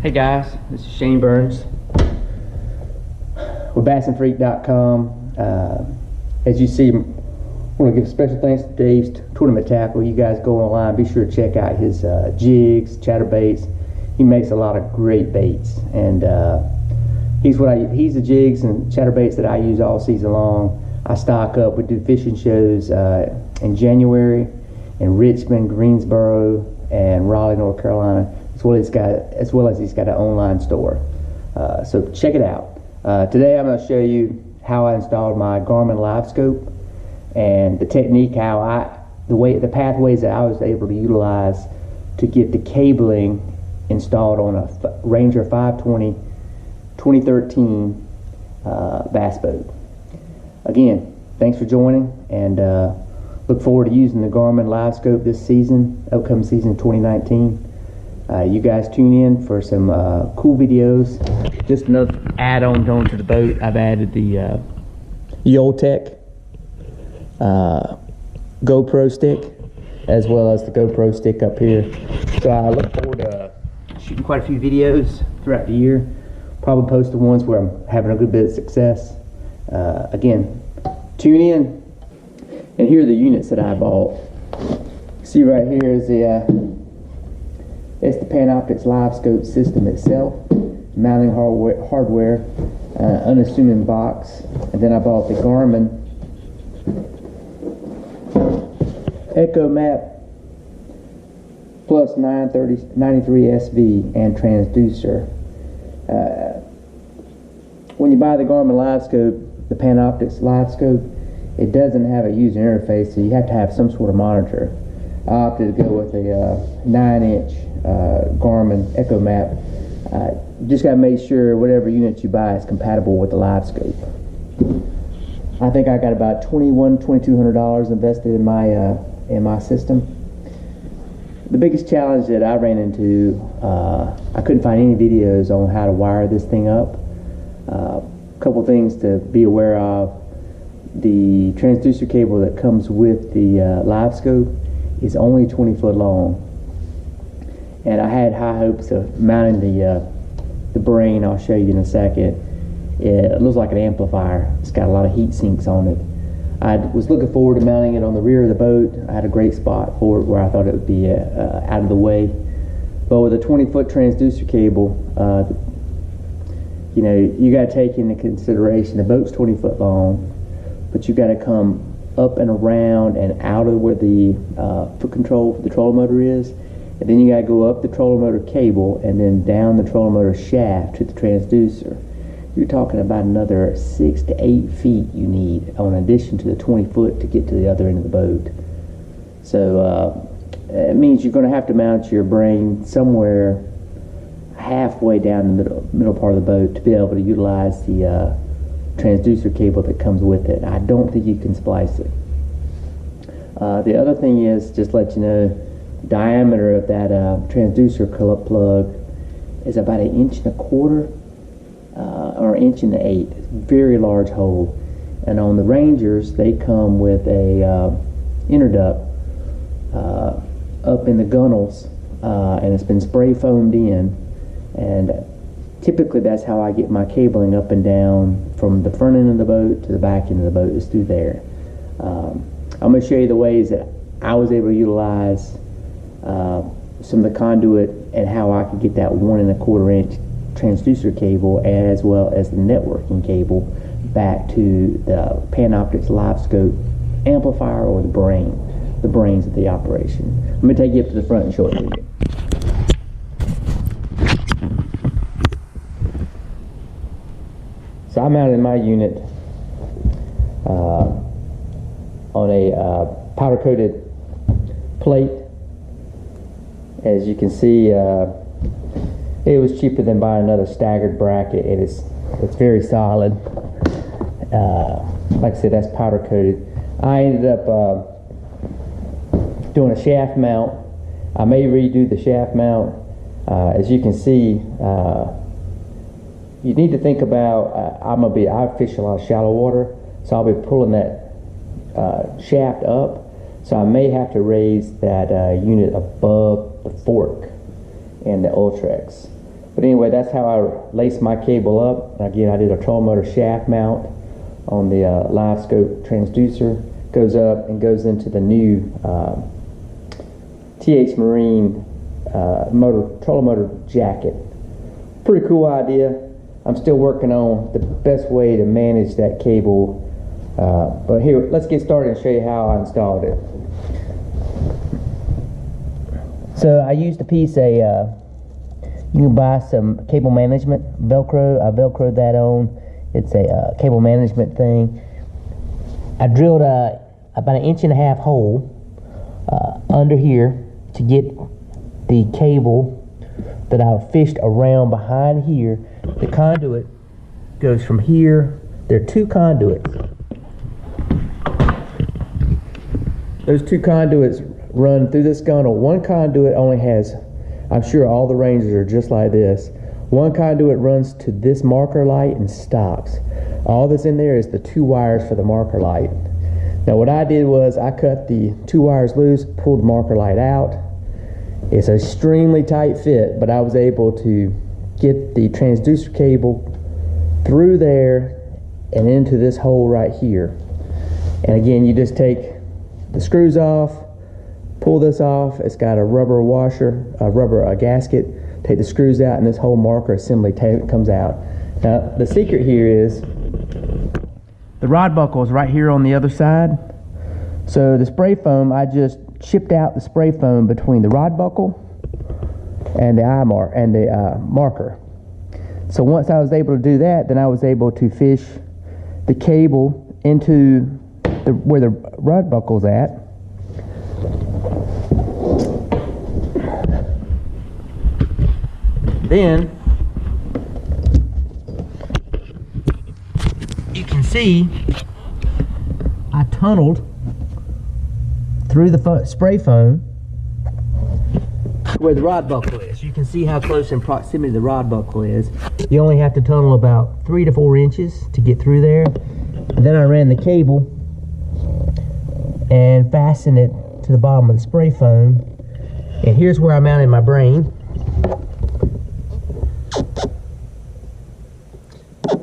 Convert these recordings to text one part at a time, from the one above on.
Hey guys, this is Shane Burns with BassandFreak.com. As you see, I want to give special thanks to Dave's Tournament Tackle. You guys go online, be sure to check out his jigs, chatterbaits. He makes a lot of great baits, and he's the jigs and chatterbaits that I use all season long. I stock up. We do fishing shows in January in Richmond, Greensboro, and Raleigh, North Carolina, as well as he's got an online store. So check it out. Today I'm going to show you how I installed my Garmin Livescope and the technique, the pathways that I was able to utilize to get the cabling installed on a Ranger 520 2013 bass boat. Again, thanks for joining, and look forward to using the Garmin Livescope this season, upcoming season 2019. You guys tune in for some cool videos. Just another add-on to the boat. I've added the Tech GoPro stick, as well as the GoPro stick up here. So I look forward to shooting quite a few videos throughout the year. Probably post the ones where I'm having a good bit of success. Again, tune in. And here are the units that I bought. See right here is it's the Panoptix Livescope system itself, mounting hardware, unassuming box, and then I bought the Garmin Echo Map Plus 93 SV and transducer. When you buy the Garmin Livescope, the Panoptix Livescope, it doesn't have a user interface, so you have to have some sort of monitor. I opted to go with a 9-inch Garmin Echo Map. You just got to make sure whatever unit you buy is compatible with the Livescope. I think I got about $2,200 invested in my system. The biggest challenge that I ran into, I couldn't find any videos on how to wire this thing up. A couple things to be aware of. The transducer cable that comes with the Livescope is only 20 foot long, and I had high hopes of mounting the brain. I'll show you in a second. It looks like an amplifier. It's got a lot of heat sinks on it. I was looking forward to mounting it on the rear of the boat. I had a great spot for it where I thought it would be out of the way. But with a 20-foot transducer cable, you know, you got to take into consideration the boat's 20 foot long, but you got to come up and around and out of where the foot control for the trolling motor is, and then you got to go up the trolling motor cable and then down the trolling motor shaft to the transducer. You're talking about another 6 to 8 feet you need, in addition to the 20 foot to get to the other end of the boat. So it means you're going to have to mount your brain somewhere halfway down the middle part of the boat to be able to utilize the transducer cable that comes with it. I don't think you can splice it. The other thing is, just to let you know, the diameter of that transducer plug is about 1.25 inches or 1.8 inches. Very large hole. And on the Rangers, they come with a interduct up in the gunnels, and it's been spray foamed in, and typically that's how I get my cabling up and down from the front end of the boat to the back end of the boat, is through there. I'm going to show you the ways that I was able to utilize some of the conduit and how I could get that 1.25 inch transducer cable, as well as the networking cable, back to the Panoptix Livescope amplifier, or the brains of the operation. Let me take you up to the front and show it to you. So I mounted my unit on a powder-coated plate. As you can see, it was cheaper than buying another staggered bracket. It's very solid. Like I said, that's powder-coated. I ended up doing a shaft mount. I may redo the shaft mount. As you can see, you need to think about, I fish a lot of shallow water, so I'll be pulling that shaft up, so I may have to raise that unit above the fork and the Ultrex. But anyway, that's how I laced my cable up. Again, I did a trolling motor shaft mount on the Livescope transducer. Goes up and goes into the new TH Marine trolling motor jacket. Pretty cool idea. I'm still working on the best way to manage that cable. But here, let's get started and show you how I installed it. So I used a piece of, you can buy some cable management Velcro. I Velcroed that on. It's a cable management thing. I drilled about 1.5 inch hole under here to get the cable that I fished around behind here. The conduit goes from here. There are 2 conduits. Those 2 conduits run through this gunnel. One conduit only has, I'm sure all the Rangers are just like this. One conduit runs to this marker light and stops. All that's in there is the 2 wires for the marker light. Now what I did was I cut the 2 wires loose, pulled the marker light out. It's an extremely tight fit, but I was able to get the transducer cable through there and into this hole right here. And again, you just take the screws off, pull this off. It's got a rubber washer, a gasket. Take the screws out and this whole marker assembly comes out. Now the secret here is the rod buckle is right here on the other side. So the spray foam, I just chipped out the spray foam between the rod buckle and the marker. So once I was able to do that, then I was able to fish the cable into where the rod buckle's at. Then you can see I tunneled through the spray foam where the rod buckle is. You can see how close in proximity the rod buckle is. You only have to tunnel about 3 to 4 inches to get through there. And then I ran the cable and fastened it to the bottom of the spray foam. And here's where I mounted my brain.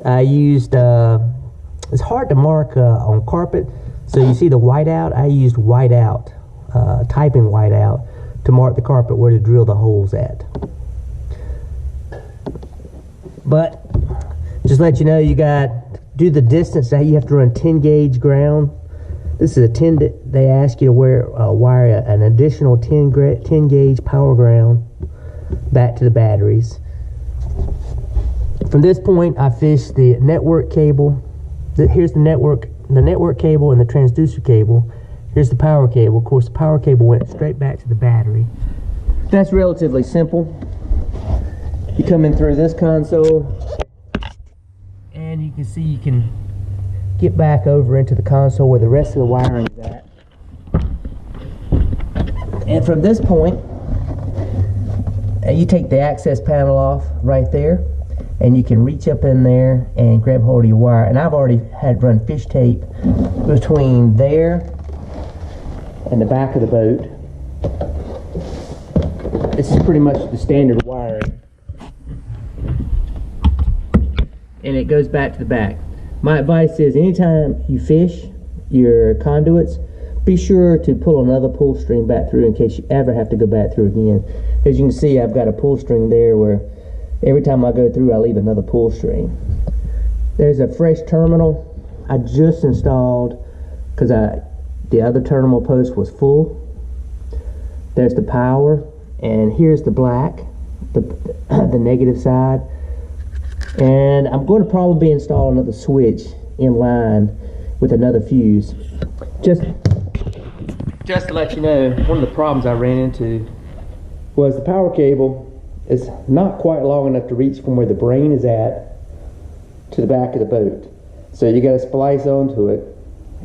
I used, it's hard to mark on carpet, so you see the whiteout. I used whiteout, typing whiteout, to mark the carpet where to drill the holes at. But just let you know, you got do the distance. That you have to run 10 gauge ground. This is a 10. They ask you to wire an additional 10 gauge power ground back to the batteries. From this point, I fished the network cable. Here's the network cable and the transducer cable. Here's the power cable. Of course, the power cable went straight back to the battery. That's relatively simple. You come in through this console, and you can see you can get back over into the console where the rest of the wiring is at. And from this point, you take the access panel off right there, and you can reach up in there and grab hold of your wire. And I've already had run fish tape between there and the back of the boat. This is pretty much the standard wiring. And it goes back to the back. My advice is anytime you fish your conduits, be sure to pull another pull string back through in case you ever have to go back through again. As you can see, I've got a pull string there where every time I go through, I leave another pull string. There's a fresh terminal I just installed because the other terminal post was full. There's the power, and here's the black, the negative side. And I'm going to probably install another switch in line with another fuse. Just to let you know, one of the problems I ran into was the power cable is not quite long enough to reach from where the brain is at to the back of the boat. So you got to splice onto it,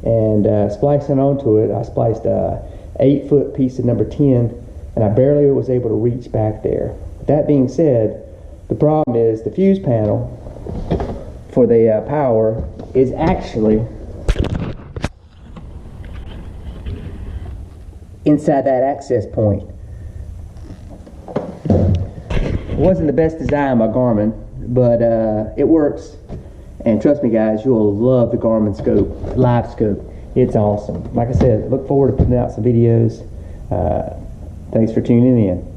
and splicing onto it, I spliced a 8-foot piece of number 10, and I barely was able to reach back there. That being said, the problem is the fuse panel for the power is actually inside that access point. wasn't the best design by Garmin, but it works. And trust me, guys, you'll love the Garmin scope, Livescope. It's awesome. Like I said, look forward to putting out some videos. Thanks for tuning in.